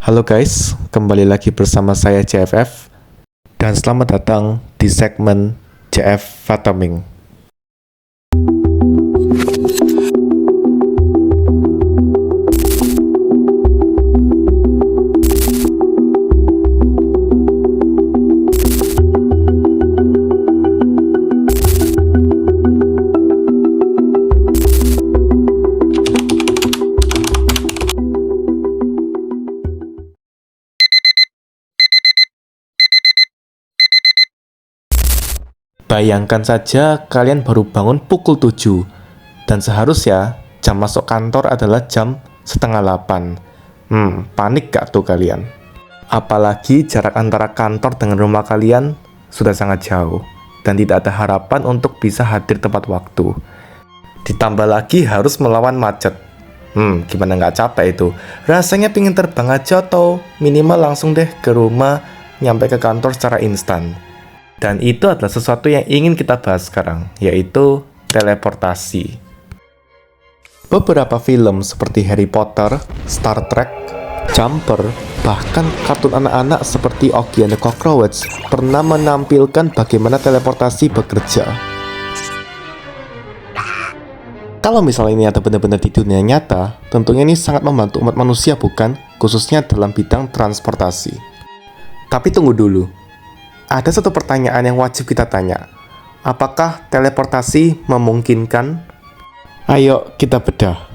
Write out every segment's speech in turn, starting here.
Halo guys, kembali lagi bersama saya JFF dan selamat datang di segmen JF Fataming. Bayangkan saja kalian baru bangun pukul 7 dan seharusnya jam masuk kantor adalah jam setengah 8. Panik gak tuh kalian? Apalagi jarak antara kantor dengan rumah kalian sudah sangat jauh dan tidak ada harapan untuk bisa hadir tepat waktu. Ditambah lagi harus melawan macet. Gimana nggak capek itu? Rasanya pingin terbang aja atau minimal langsung deh ke rumah, nyampe ke kantor secara instan. Dan itu adalah sesuatu yang ingin kita bahas sekarang, yaitu teleportasi. Beberapa film seperti Harry Potter, Star Trek, Jumper, bahkan kartun anak-anak seperti Oggy and the Cockroach pernah menampilkan bagaimana teleportasi bekerja. Kalau misalnya ini ada benar-benar di dunia nyata, tentunya ini sangat membantu umat manusia bukan? Khususnya dalam bidang transportasi. Tapi tunggu dulu. Ada satu pertanyaan yang wajib kita tanya. Apakah teleportasi memungkinkan? Ayo kita bedah.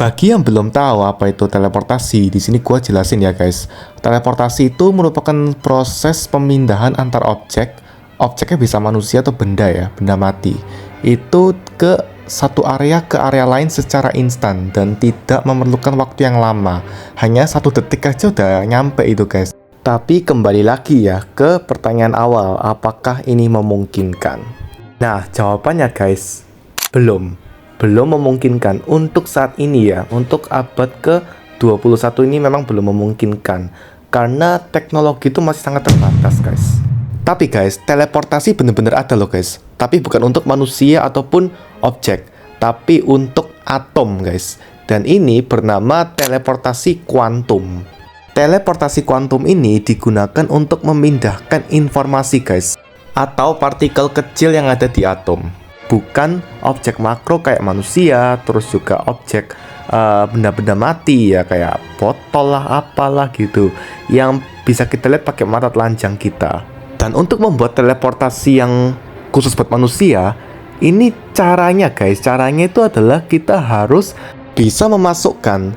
Bagi yang belum tahu apa itu teleportasi, di sini gua jelasin ya guys. Teleportasi itu merupakan proses pemindahan antar objek. Objeknya bisa manusia atau benda ya, benda mati. Itu ke satu area ke area lain secara instan dan tidak memerlukan waktu yang lama. Hanya 1 detik aja udah nyampe itu guys. Tapi kembali lagi ya ke pertanyaan awal, apakah ini memungkinkan? Nah, jawabannya guys, belum memungkinkan untuk saat ini ya. Untuk abad ke-21 ini memang belum memungkinkan karena teknologi itu masih sangat terbatas guys. Tapi guys, teleportasi benar-benar ada loh guys. Tapi bukan untuk manusia ataupun objek, tapi untuk atom guys. Dan ini bernama teleportasi kuantum. Teleportasi kuantum ini digunakan untuk memindahkan informasi guys, atau partikel kecil yang ada di atom. Bukan objek makro kayak manusia, terus juga objek benda-benda mati ya, kayak botol lah, apalah gitu, yang bisa kita lihat pakai mata telanjang kita. Dan untuk membuat teleportasi yang khusus buat manusia, ini caranya guys, caranya itu adalah kita harus bisa memasukkan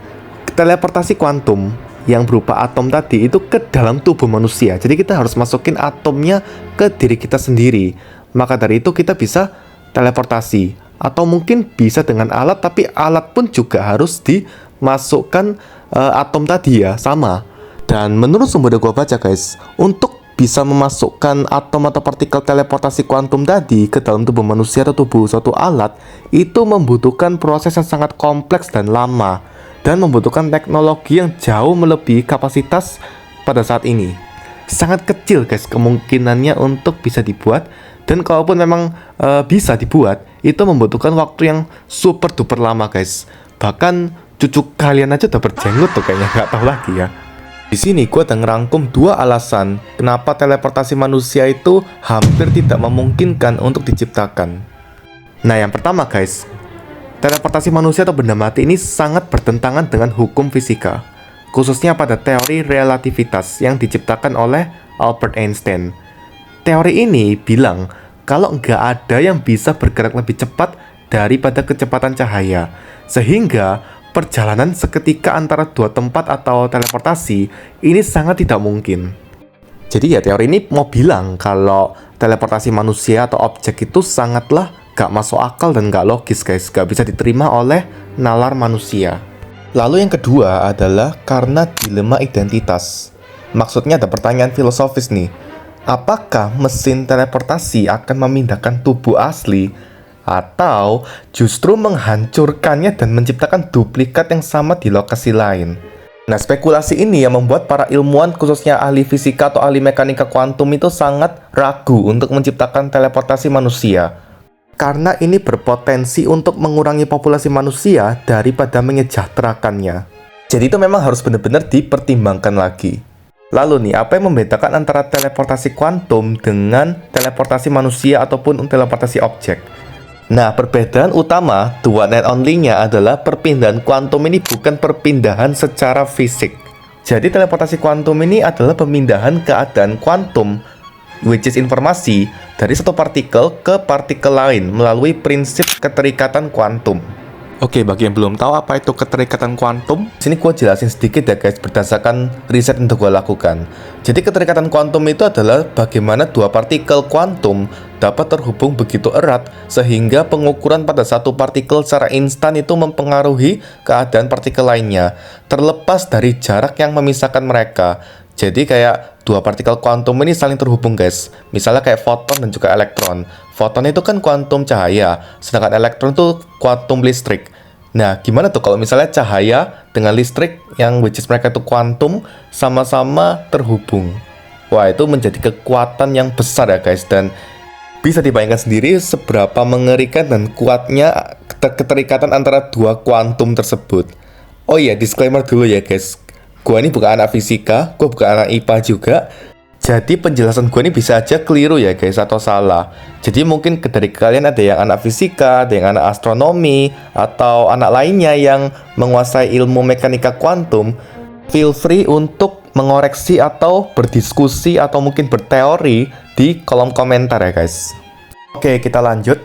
teleportasi kuantum yang berupa atom tadi itu ke dalam tubuh manusia. Jadi kita harus masukin atomnya ke diri kita sendiri. Maka dari itu kita bisa teleportasi. Atau mungkin bisa dengan alat, tapi alat pun juga harus dimasukkan atom tadi ya, sama. Dan menurut sumber yang gue baca guys, untuk bisa memasukkan atom atau partikel teleportasi kuantum tadi ke dalam tubuh manusia atau tubuh suatu alat, itu membutuhkan proses yang sangat kompleks dan lama, dan membutuhkan teknologi yang jauh melebihi kapasitas pada saat ini. Sangat kecil guys kemungkinannya untuk bisa dibuat, dan kalaupun memang bisa dibuat, itu membutuhkan waktu yang super duper lama guys. Bahkan cucu kalian aja udah berjenggot tuh kayaknya, nggak tahu lagi ya. Di sini gue udah ngerangkum 2 alasan kenapa teleportasi manusia itu hampir tidak memungkinkan untuk diciptakan. Nah, yang pertama guys, teleportasi manusia atau benda mati ini sangat bertentangan dengan hukum fisika, khususnya pada teori relativitas yang diciptakan oleh Albert Einstein. Teori ini bilang kalau nggak ada yang bisa bergerak lebih cepat daripada kecepatan cahaya, sehingga perjalanan seketika antara 2 tempat atau teleportasi ini sangat tidak mungkin. Jadi ya teori ini mau bilang kalau teleportasi manusia atau objek itu sangatlah gak masuk akal dan gak logis guys, gak bisa diterima oleh nalar manusia. Lalu yang kedua adalah karena dilema identitas. Maksudnya ada pertanyaan filosofis nih, apakah mesin teleportasi akan memindahkan tubuh asli atau justru menghancurkannya dan menciptakan duplikat yang sama di lokasi lain? Nah, spekulasi ini yang membuat para ilmuwan, khususnya ahli fisika atau ahli mekanika kuantum itu sangat ragu untuk menciptakan teleportasi manusia. karena ini berpotensi untuk mengurangi populasi manusia daripada menyejahterakannya. Jadi itu memang harus benar-benar dipertimbangkan lagi. Lalu nih, apa yang membedakan antara teleportasi kuantum dengan teleportasi manusia ataupun teleportasi objek? Nah, perbedaan utama, the one and only-nya adalah perpindahan kuantum ini bukan perpindahan secara fisik. Jadi teleportasi kuantum ini adalah pemindahan keadaan kuantum, which is informasi, dari satu partikel ke partikel lain melalui prinsip keterikatan kuantum. Oke, bagi yang belum tahu apa itu keterikatan kuantum, sini gue jelasin sedikit ya guys, berdasarkan riset yang gue lakukan. Jadi keterikatan kuantum itu adalah bagaimana dua partikel kuantum dapat terhubung begitu erat sehingga pengukuran pada satu partikel secara instan itu mempengaruhi keadaan partikel lainnya, terlepas dari jarak yang memisahkan mereka. Jadi kayak dua partikel kuantum ini saling terhubung guys. Misalnya kayak foton dan juga elektron. Foton itu kan kuantum cahaya, sedangkan elektron itu kuantum listrik. Nah, gimana tuh kalau misalnya cahaya dengan listrik yang which is mereka itu kuantum sama-sama terhubung? Wah, itu menjadi kekuatan yang besar ya guys, dan bisa dibayangkan sendiri seberapa mengerikan dan kuatnya keterikatan antara dua kuantum tersebut. Oh iya, disclaimer dulu ya guys. Gua ini bukan anak fisika, gua bukan anak IPA juga. Jadi penjelasan gue ini bisa aja keliru ya guys, atau salah. Jadi mungkin dari kalian ada yang anak fisika, ada yang anak astronomi, atau anak lainnya yang menguasai ilmu mekanika kuantum. Feel free untuk mengoreksi atau berdiskusi atau mungkin berteori di kolom komentar ya guys. Oke, kita lanjut.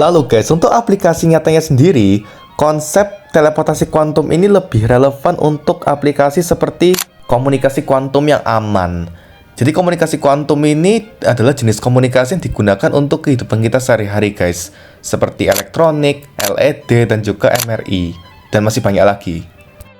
Lalu guys, untuk aplikasi nyatanya sendiri, konsep teleportasi kuantum ini lebih relevan untuk aplikasi seperti komunikasi kuantum yang aman. Jadi komunikasi kuantum ini adalah jenis komunikasi yang digunakan untuk kehidupan kita sehari-hari guys, seperti elektronik, LED, dan juga MRI, dan masih banyak lagi.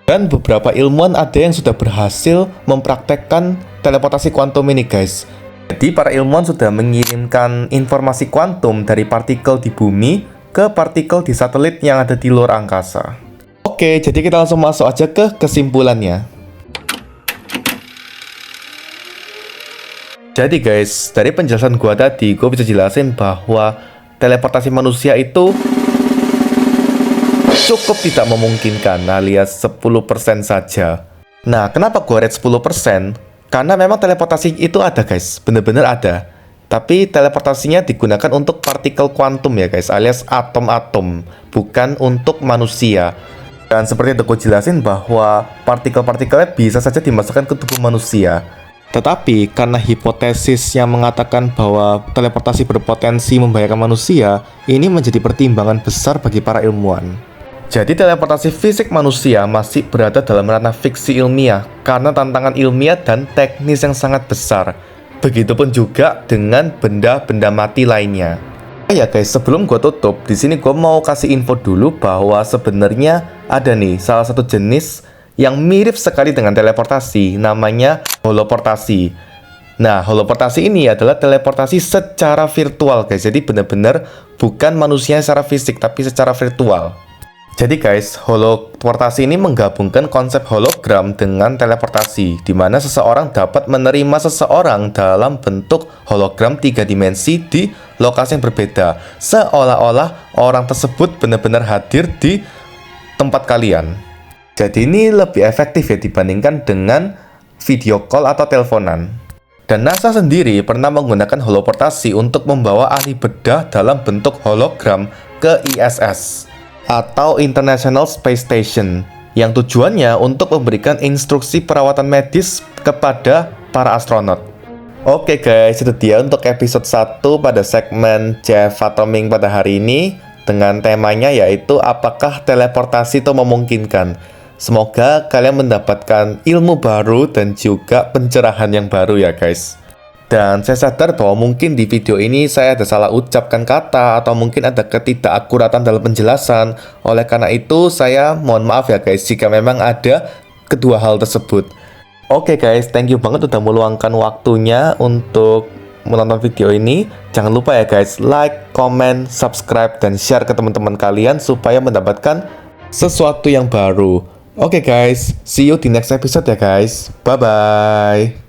Dan beberapa ilmuwan ada yang sudah berhasil mempraktekkan teleportasi kuantum ini guys. Jadi para ilmuwan sudah mengirimkan informasi kuantum dari partikel di bumi ke partikel di satelit yang ada di luar angkasa. Oke, jadi kita langsung masuk aja ke kesimpulannya. Jadi guys, dari penjelasan gua tadi, gua bisa jelasin bahwa teleportasi manusia itu cukup tidak memungkinkan, alias 10% saja. Nah, kenapa gua rate 10%? Karena memang teleportasi itu ada guys, bener-bener ada. Tapi teleportasinya digunakan untuk partikel kuantum ya guys, alias atom-atom, bukan untuk manusia. Dan seperti yang gua jelasin bahwa partikel-partikelnya bisa saja dimasukkan ke tubuh manusia. Tetapi karena hipotesis yang mengatakan bahwa teleportasi berpotensi membahayakan manusia, ini menjadi pertimbangan besar bagi para ilmuwan. Jadi teleportasi fisik manusia masih berada dalam ranah fiksi ilmiah karena tantangan ilmiah dan teknis yang sangat besar. Begitupun juga dengan benda-benda mati lainnya. Ya guys, sebelum gue tutup, di sini gue mau kasih info dulu bahwa sebenarnya ada nih salah satu jenis yang mirip sekali dengan teleportasi, namanya holoportasi. Nah, holoportasi ini adalah teleportasi secara virtual guys. Jadi benar-benar bukan manusia secara fisik, tapi secara virtual. Jadi guys, holoportasi ini menggabungkan konsep hologram dengan teleportasi, di mana seseorang dapat menerima seseorang dalam bentuk hologram 3 dimensi di lokasi yang berbeda, seolah-olah orang tersebut benar-benar hadir di tempat kalian. Jadi ini lebih efektif ya dibandingkan dengan video call atau teleponan. Dan NASA sendiri pernah menggunakan holoportasi untuk membawa ahli bedah dalam bentuk hologram ke ISS atau International Space Station, yang tujuannya untuk memberikan instruksi perawatan medis kepada para astronot. Oke guys, itu dia untuk episode 1 pada segmen Jeff Atoming pada hari ini, dengan temanya yaitu apakah teleportasi itu memungkinkan. Semoga kalian mendapatkan ilmu baru dan juga pencerahan yang baru ya guys. Dan saya sadar bahwa mungkin di video ini saya ada salah ucapkan kata atau mungkin ada ketidakakuratan dalam penjelasan. Oleh karena itu saya mohon maaf ya guys jika memang ada kedua hal tersebut. Oke guys, thank you banget udah meluangkan waktunya untuk menonton video ini. Jangan lupa ya guys, like, comment, subscribe, dan share ke teman-teman kalian supaya mendapatkan sesuatu yang baru. Oke guys, see you di next episode ya guys. Bye-bye.